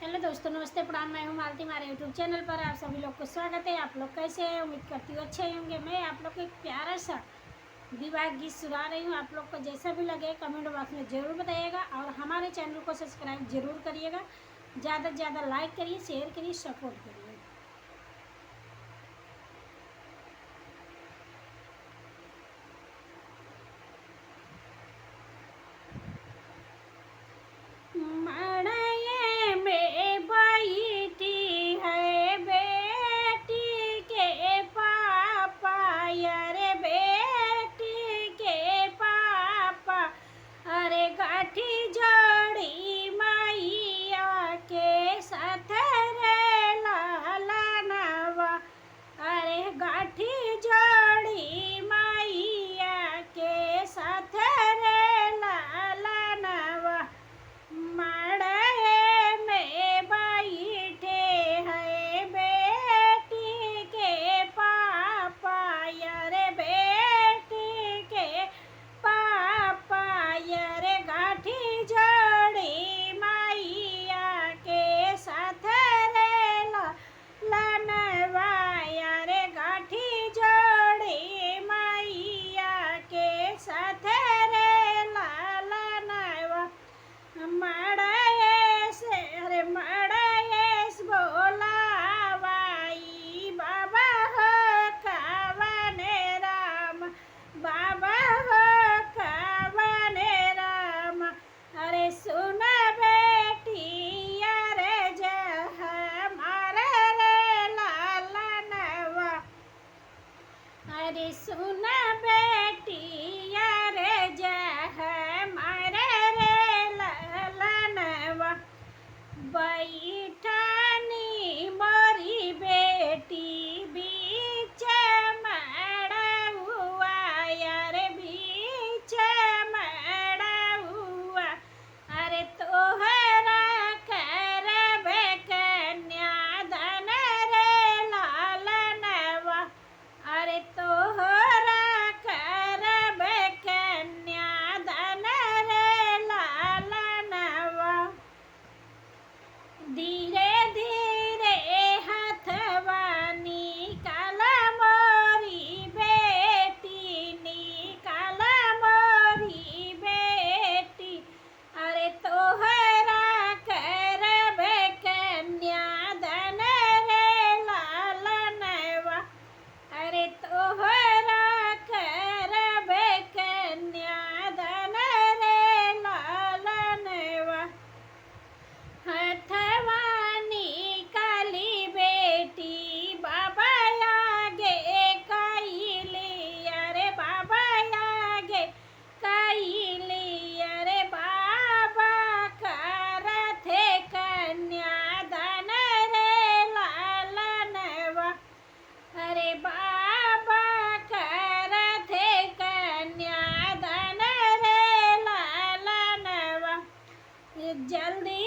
Hello दोस्तों, नमस्ते, प्रणाम। मैं हूँ मालती। हमारे यूट्यूब चैनल पर आप सभी लोग को स्वागत है। आप लोग कैसे हैं? उम्मीद करती हूँ अच्छे होंगे। मैं आप लोग को एक प्यारा सा विवाह गीत सुना रही हूँ। आप लोग को जैसा भी लगे कमेंट बॉक्स में ज़रूर बताइएगा और हमारे चैनल को सब्सक्राइब ज़रूर करिएगा। ज़्यादा से ज़्यादा लाइक करिए, शेयर करिए, सपोर्ट करिए। मड़ाये में बैठी है बेटी के पापा, अरे बेटी के पापा, अरे गाठी जोड़ी मैया के साथ रे लालनवा, अरे गाठी जोड़ी मैया के साथ रे लालनवा। मड़ाये में बैठे है बेटी के पापा, अरे बेटी के पापा, अरे गाठी जोड़ी मैया के साथ रे लालनवा, अरे गाठी जोड़ी मैया के साथ रे लालनवा। मड़ाये से बोलावाई बाबा हो कवन राम, बाबा हो कवन राम, अरे सुन बेटी अरे जह हमारे रे लालनवा, अरे सुन बेटी अरे जह हमारे रे लालनवा। बैठनी मोरी बेटी बीच मड़उआ, अरे बीच मड़उआ, अरे तोहरा करबे कन्यादान रे लालनवा, अरे तोहरा करबे कन्यादान रे लालनवा। धीरे धीरे हाथवा निकाल मोरी बेटी, निकाल मोरी बेटी, अरे तोहरा करबे कन्यादान रे लालनवा, अरे तोहरा करबे कन्यादान रे लालनवा। हथवा निकाली बेटी बाबा आगे कैली, अरे बाबा आगे कैली, अरे बाबा करथे कन्यादान रे लालनवा, अरे बाबा करथे कन्यादान रे लालनवा। जल्दी